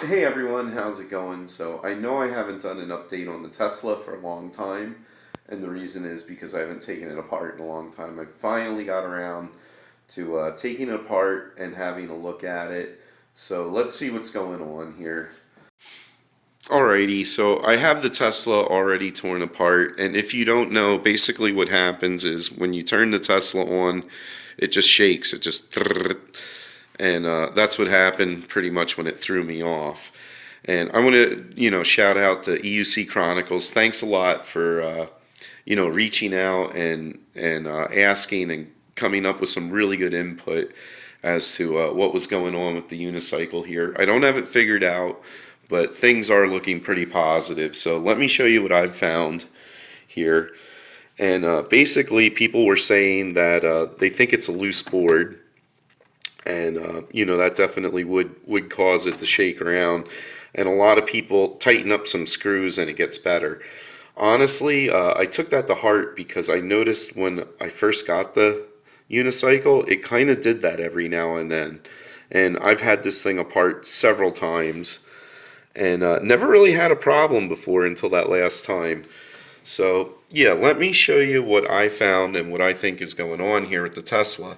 Hey everyone, how's it going? So I know I haven't done an update on the Tesla for a long time, and the reason is because I haven't taken it apart in a long time. I finally got around to taking it apart and having a look at it. So let's see what's going on here. Alrighty, so I have the Tesla already torn apart, and if you don't know, basically what happens is when you turn the Tesla on, it just shakes, it just and that's what happened pretty much when it threw me off. And I want to, shout out to EUC Chronicles. Thanks a lot for, reaching out and asking and coming up with some really good input as to what was going on with the unicycle here. I don't have it figured out, but things are looking pretty positive. So let me show you what I've found here. And basically, people were saying that they think it's a loose board, and that definitely would cause it to shake around. And a lot of people tighten up some screws, and it gets better. Honestly, I took that to heart because I noticed when I first got the unicycle, it kind of did that every now and then. And I've had this thing apart several times, and never really had a problem before until that last time. So yeah, let me show you what I found and what I think is going on here with the Tesla.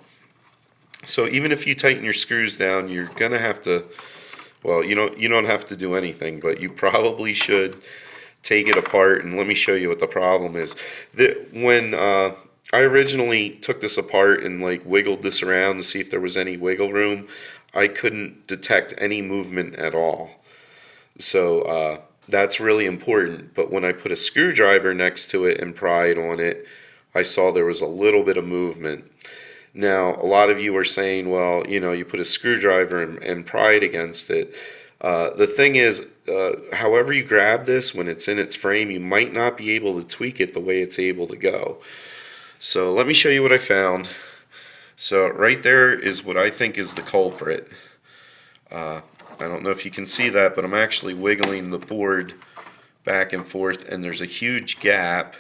So even if you tighten your screws down, you're gonna have to, well, you don't have to do anything, but you probably should take it apart, and let me show you what the problem is. When I originally took this apart and like wiggled this around to see if there was any wiggle room, I couldn't detect any movement at all. So that's really important. But when I put a screwdriver next to it and pried on it, I saw there was a little bit of movement. Now, a lot of you are saying, well, you put a screwdriver and pry it against it. The thing is, however you grab this, when it's in its frame, you might not be able to tweak it the way it's able to go. So let me show you what I found. So right there is what I think is the culprit. I don't know if you can see that, but I'm actually wiggling the board back and forth, and there's a huge gap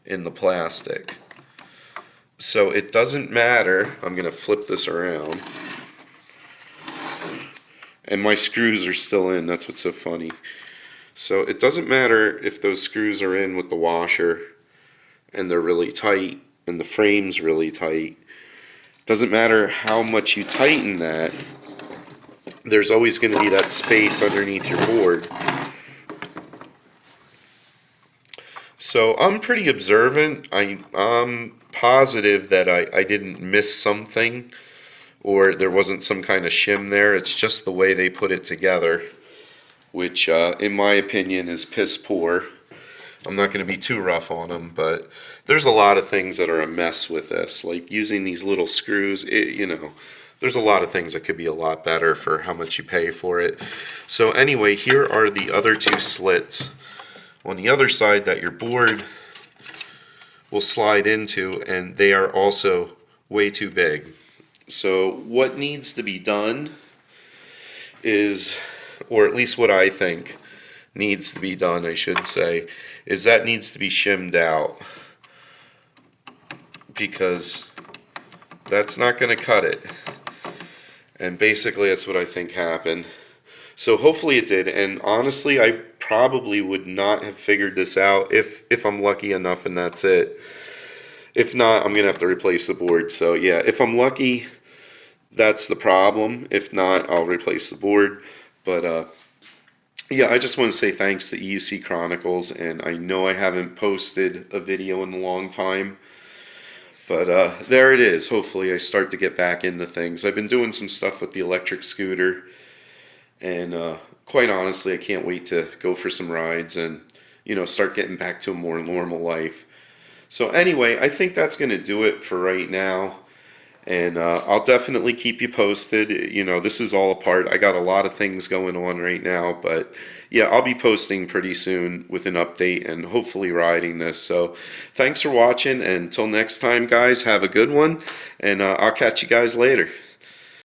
in the plastic. So it doesn't matter. I'm going to flip this around. And my screws are still in. That's what's so funny. So it doesn't matter if those screws are in with the washer and they're really tight and the frame's really tight. It doesn't matter how much you tighten that. There's always going to be that space underneath your board. So I'm pretty observant. I'm positive that I didn't miss something, or there wasn't some kind of shim there. It's just the way they put it together, which in my opinion is piss poor. I'm not going to be too rough on them, but there's a lot of things that are a mess with this, like using these little screws. There's a lot of things that could be a lot better for how much you pay for it. So anyway, here are the other two slits on the other side that your board will slide into, and they are also way too big. So what needs to be done is, or at least what I think needs to be done, I should say, is that needs to be shimmed out, because that's not going to cut it. And basically that's what I think happened. So hopefully it did, and honestly I probably would not have figured this out if I'm lucky enough and that's it. If not, I'm going to have to replace the board. So yeah, if I'm lucky, that's the problem. If not, I'll replace the board. But yeah, I just want to say thanks to EUC Chronicles, and I know I haven't posted a video in a long time. But there it is. Hopefully I start to get back into things. I've been doing some stuff with the electric scooter, and quite honestly, I can't wait to go for some rides and, start getting back to a more normal life. So anyway, I think that's going to do it for right now. And I'll definitely keep you posted. This is all a part. I got a lot of things going on right now, but yeah, I'll be posting pretty soon with an update and hopefully riding this. So thanks for watching, and until next time, guys, have a good one, and I'll catch you guys later.